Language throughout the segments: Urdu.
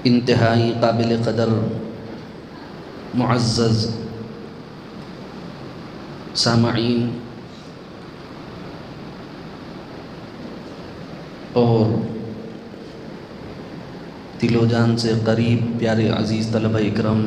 انتہائی قابل قدر معزز سامعین اور دل و جان سے قریب پیارے عزیز طلبہ اکرام،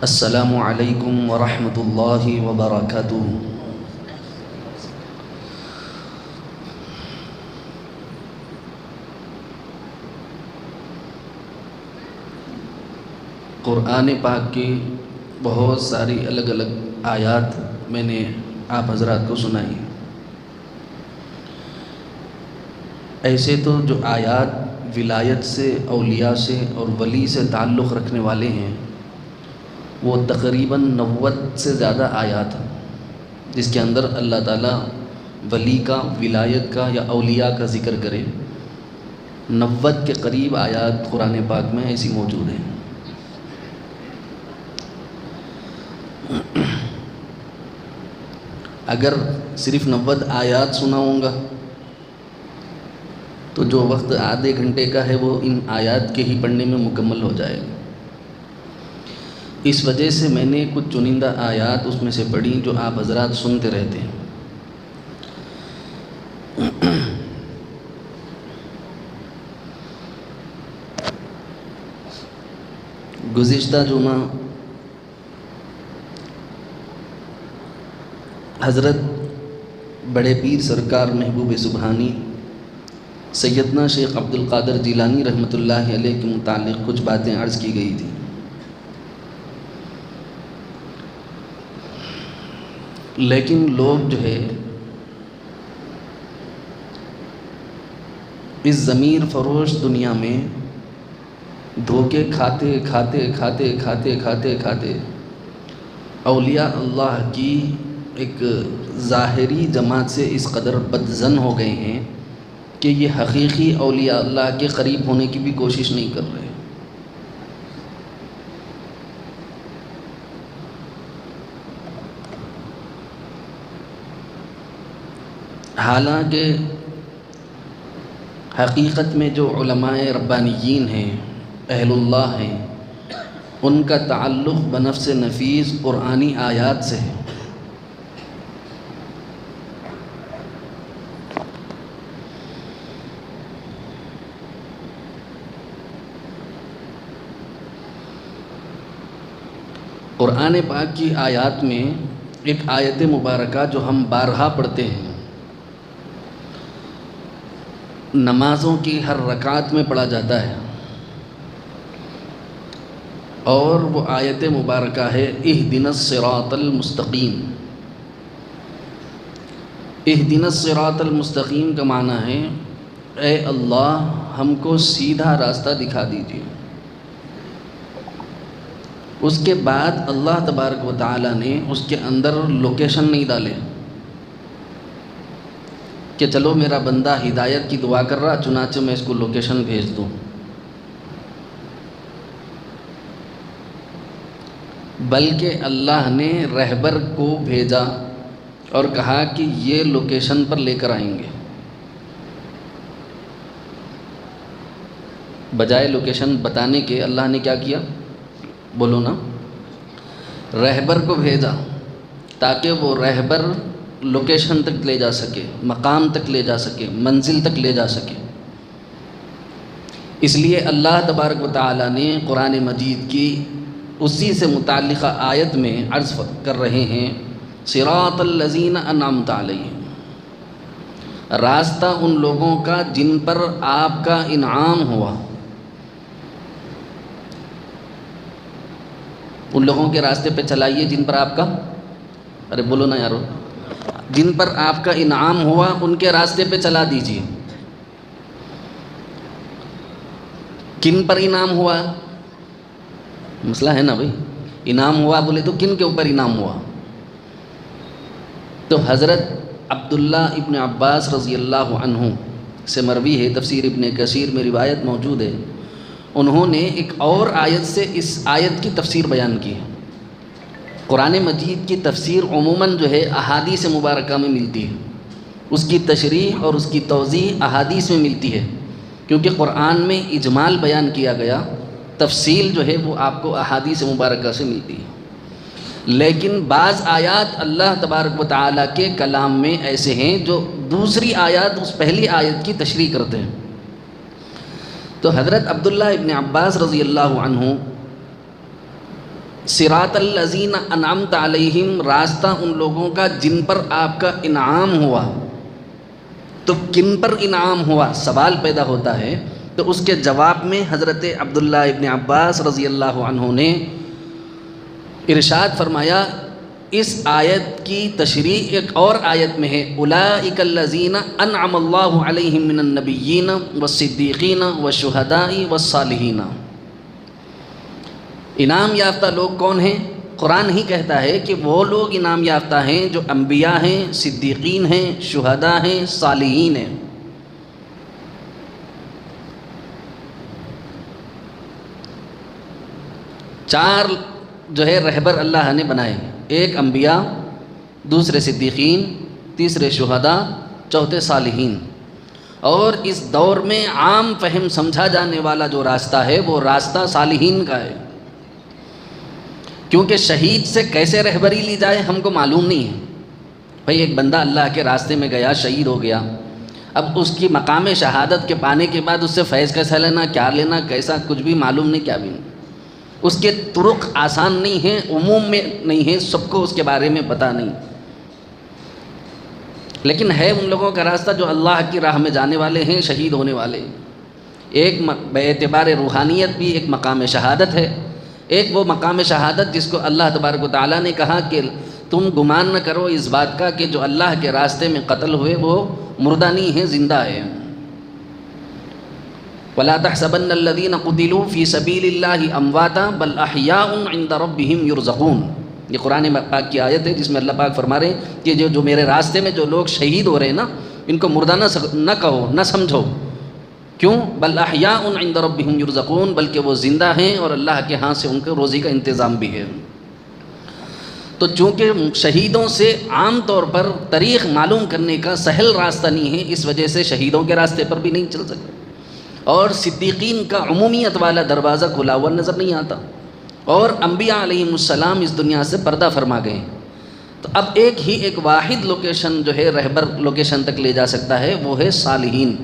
السلام علیکم ورحمۃ اللہ وبرکاتہ۔ قرآن پاک کی بہت ساری الگ الگ آیات میں نے آپ حضرات کو سنائی۔ ایسے تو جو آیات ولایت سے، اولیاء سے اور ولی سے تعلق رکھنے والے ہیں وہ تقریباً 90 سے زیادہ آیات ہیں، جس کے اندر اللہ تعالیٰ ولی کا، ولایت کا یا اولیاء کا ذکر کرے۔ 90 کے قریب آیات قرآن پاک میں ایسی موجود ہیں۔ اگر صرف 90 آیات سناؤں گا تو جو وقت آدھے گھنٹے کا ہے وہ ان آیات کے ہی پڑھنے میں مکمل ہو جائے گا۔ اس وجہ سے میں نے کچھ چنندہ آیات اس میں سے پڑھی جو آپ حضرات سنتے رہتے ہیں۔ گزشتہ جمعہ حضرت بڑے پیر سرکار محبوب سبحانی سیدنا شیخ عبد القادر جیلانی رحمۃ اللہ علیہ کے متعلق کچھ باتیں عرض کی گئی تھی۔ لیکن لوگ جو ہے اس ضمیر فروش دنیا میں دھوکے کھاتے کھاتے کھاتے کھاتے کھاتے کھاتے اولیاء اللہ کی ایک ظاہری جماعت سے اس قدر بدظن ہو گئے ہیں کہ یہ حقیقی اولیاء اللہ کے قریب ہونے کی بھی کوشش نہیں کر رہے۔ حالانکہ حقیقت میں جو علماء ربانیین ہیں، اہل اللہ ہیں، ان کا تعلق بنفس نفیس قرآنی آیات سے ہے۔ قرآن پاک کی آیات میں ایک آیت مبارکہ جو ہم بارہا پڑھتے ہیں، نمازوں کی ہر رکعت میں پڑھا جاتا ہے، اور وہ آیت مبارکہ ہے اہدنا الصراط المستقیم۔ اہدنا الصراط المستقیم کا معنی ہے اے اللہ ہم کو سیدھا راستہ دکھا دیجیے۔ اس کے بعد اللہ تبارک و تعالیٰ نے اس کے اندر لوکیشن نہیں ڈالے کہ چلو میرا بندہ ہدایت کی دعا کر رہا چنانچہ میں اس کو لوکیشن بھیج دوں، بلکہ اللہ نے رہبر کو بھیجا اور کہا کہ یہ لوکیشن پر لے کر آئیں گے۔ بجائے لوکیشن بتانے کے اللہ نے کیا کیا؟ بولو نا، رہبر کو بھیجا تاکہ وہ رہبر لوکیشن تک لے جا سکے، مقام تک لے جا سکے، منزل تک لے جا سکے۔ اس لیے اللہ تبارک و تعالیٰ نے قرآن مجید کی اسی سے متعلقہ آیت میں عرض کر رہے ہیں صراط الذین انعمت علیہم، راستہ ان لوگوں کا جن پر آپ کا انعام ہوا۔ ان لوگوں کے راستے پہ چلائیے جن پر آپ کا، ارے بولو نا یارو، جن پر آپ کا انعام ہوا ان کے راستے پہ چلا دیجیے۔ کن پر انعام ہوا؟ مسئلہ ہے نا بھائی، انعام ہوا بولے تو کن کے اوپر انعام ہوا؟ تو حضرت عبداللہ ابن عباس رضی اللہ عنہ سے مروی ہے، تفسیر ابن کثیر میں روایت موجود ہے، انہوں نے ایک اور آیت سے اس آیت کی تفسیر بیان کی ہے۔ قرآن مجید کی تفسیر عموماً جو ہے احادیث مبارکہ میں ملتی ہے، اس کی تشریح اور اس کی توضیح احادیث میں ملتی ہے، کیونکہ قرآن میں اجمال بیان کیا گیا، تفصیل جو ہے وہ آپ کو احادیث مبارکہ سے ملتی ہے، لیکن بعض آیات اللہ تبارک و تعالیٰ کے کلام میں ایسے ہیں جو دوسری آیات اس پہلی آیت کی تشریح کرتے ہیں۔ تو حضرت عبداللہ ابن عباس رضی اللہ عنہ صراط الذین انعمت علیہم، راستہ ان لوگوں کا جن پر آپ کا انعام ہوا، تو کن پر انعام ہوا سوال پیدا ہوتا ہے۔ تو اس کے جواب میں حضرت عبداللہ ابن عباس رضی اللہ عنہ نے ارشاد فرمایا، اس آیت کی تشریح ایک اور آیت میں ہے، اولئک الذین انعم اللہ علیہم من النبیین والصدیقین والشہداء والصالحین۔ انعام یافتہ لوگ کون ہیں؟ قرآن ہی کہتا ہے کہ وہ لوگ انعام یافتہ ہیں جو انبیاء ہیں، صدیقین ہیں، شہداء ہیں، صالحین ہیں۔ چار جو ہے رہبر اللہ نے بنائے، ایک انبیاء، دوسرے صدیقین، تیسرے شہداء، چوتھے صالحین۔ اور اس دور میں عام فہم سمجھا جانے والا جو راستہ ہے وہ راستہ صالحین کا ہے، کیونکہ شہید سے کیسے رہبری لی جائے ہم کو معلوم نہیں ہے۔ بھئی ایک بندہ اللہ کے راستے میں گیا، شہید ہو گیا، اب اس کی مقام شہادت کے پانے کے بعد اس سے فیض کیسا لینا، کیا لینا، کیسا، کچھ بھی معلوم نہیں، کیا بھی نہیں۔ اس کے طرق آسان نہیں ہیں، عموم میں نہیں ہیں، سب کو اس کے بارے میں پتہ نہیں، لیکن ہے ان لوگوں کا راستہ جو اللہ کی راہ میں جانے والے ہیں، شہید ہونے والے۔ ایک بے اعتبار روحانیت بھی ایک مقام شہادت ہے، ایک وہ مقام شہادت جس کو اللہ تبارک و تعالیٰ نے کہا کہ تم گمان نہ کرو اس بات کا کہ جو اللہ کے راستے میں قتل ہوئے وہ مردہ نہیں ہیں، زندہ ہے۔ وَلَا تَحْسَبَنَّ الَّذِينَ قُتِلُوا فِي سَبِيلِ اللَّهِ أَمْوَاتًا بَلْ أَحْيَاءٌ عِندَ رَبِّهِمْ يُرْزَقُونَ۔ یہ قرآن پاک کی آیت ہے جس میں اللہ پاک فرما رہے ہیں کہ جو میرے راستے میں جو لوگ شہید ہو رہے ہیں نا، ان کو مردہ نہ کہو، نہ سمجھو۔ کیوں؟ بَلْ أَحْيَاءٌ عِندَ رَبِّهِمْ يُرْزَقُونَ، بلکہ وہ زندہ ہیں اور اللہ کے ہاں سے ان کے روزی کا انتظام بھی ہے۔ تو چونکہ شہیدوں سے عام طور پر طریق معلوم کرنے کا سہل راستہ نہیں ہے، اس وجہ سے شہیدوں کے راستے پر بھی نہیں چل سکتے، اور صدیقین کا عمومیت والا دروازہ کھلا ہوا نظر نہیں آتا، اور انبیاء علیہم السلام اس دنیا سے پردہ فرما گئے ہیں۔ تو اب ایک واحد لوکیشن جو ہے رہبر لوکیشن تک لے جا سکتا ہے، وہ ہے صالحین۔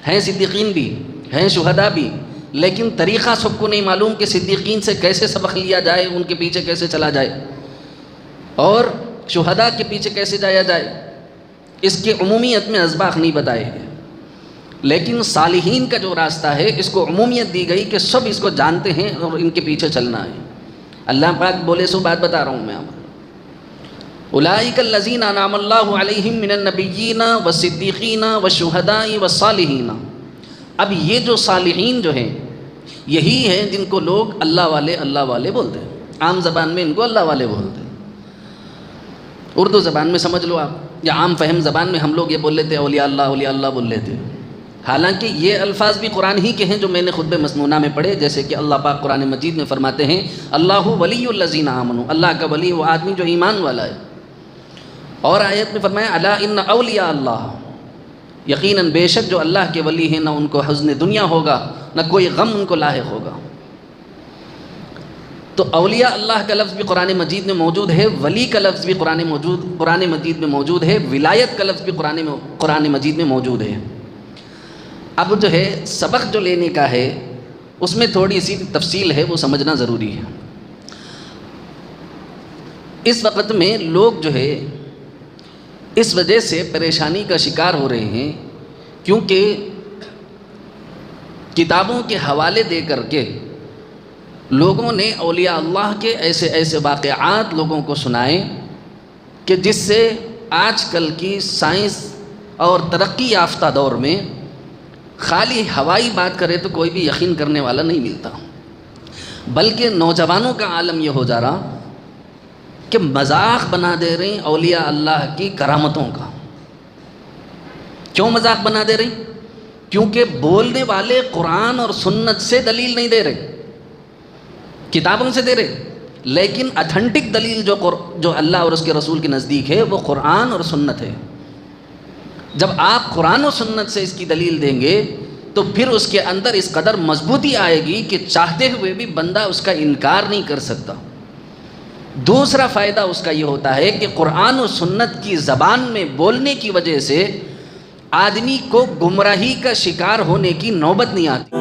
ہیں صدیقین بھی، ہیں شہداء بھی، لیکن طریقہ سب کو نہیں معلوم کہ صدیقین سے کیسے سبق لیا جائے، ان کے پیچھے کیسے چلا جائے، اور شہداء کے پیچھے کیسے جایا جائے، اس کے عمومیت میں اسباق نہیں بتائے گئے۔ لیکن صالحین کا جو راستہ ہے اس کو عمومیت دی گئی کہ سب اس کو جانتے ہیں اور ان کے پیچھے چلنا ہے۔ اللہ پاک بولے سو بات بتا رہا ہوں میں آپ۔ اولئک الذین انعم اللہ علیہم من النبیین والصدیقین والشہداء والصالحین۔ اب یہ جو صالحین جو ہیں یہی ہیں جن کو لوگ اللہ والے بولتے ہیں، عام زبان میں ان کو اللہ والے بولتے ہیں۔ اردو زبان میں سمجھ لو آپ، یا عام فہم زبان میں ہم لوگ یہ بول لیتے ہیں اولیاء اللہ بول لیتے ہیں، حالانکہ یہ الفاظ بھی قرآن ہی کے ہیں جو میں نے خطبہ مسنونہ میں پڑھے، جیسے کہ اللہ پاک قرآن مجید میں فرماتے ہیں اللہ ولی الذین آمنوا، اللہ کا ولی وہ آدمی جو ایمان والا ہے۔ اور آیت میں فرمایا الا ان اولیاء اللہ، یقیناً بے شک جو اللہ کے ولی ہیں نہ ان کو حزن دنیا ہوگا نہ کوئی غم ان کو لاحق ہوگا۔ تو اولیاء اللہ کا لفظ بھی قرآن مجید میں موجود ہے، ولی کا لفظ بھی قرآن مجید میں موجود ہے، ولایت کا لفظ بھی قرآن مجید میں موجود ہے۔ اب جو ہے سبق جو لینے کا ہے اس میں تھوڑی سی تفصیل ہے، وہ سمجھنا ضروری ہے۔ اس وقت میں لوگ جو ہے اس وجہ سے پریشانی کا شکار ہو رہے ہیں کیونکہ کتابوں کے حوالے دے کر کے لوگوں نے اولیاء اللہ کے ایسے واقعات لوگوں کو سنائے کہ جس سے آج کل کی سائنس اور ترقی یافتہ دور میں خالی ہوائی بات کرے تو کوئی بھی یقین کرنے والا نہیں ملتا، بلکہ نوجوانوں کا عالم یہ ہو جا رہا کہ مذاق بنا دے رہے ہیں اولیاء اللہ کی کرامتوں کا۔ کیوں مذاق بنا دے رہے ہیں؟ کیونکہ بولنے والے قرآن اور سنت سے دلیل نہیں دے رہے، کتابوں سے دے رہے، لیکن اتھینٹک دلیل جو اللہ اور اس کے رسول کے نزدیک ہے وہ قرآن اور سنت ہے۔ جب آپ قرآن و سنت سے اس کی دلیل دیں گے تو پھر اس کے اندر اس قدر مضبوطی آئے گی کہ چاہتے ہوئے بھی بندہ اس کا انکار نہیں کر سکتا۔ دوسرا فائدہ اس کا یہ ہوتا ہے کہ قرآن و سنت کی زبان میں بولنے کی وجہ سے آدمی کو گمراہی کا شکار ہونے کی نوبت نہیں آتی۔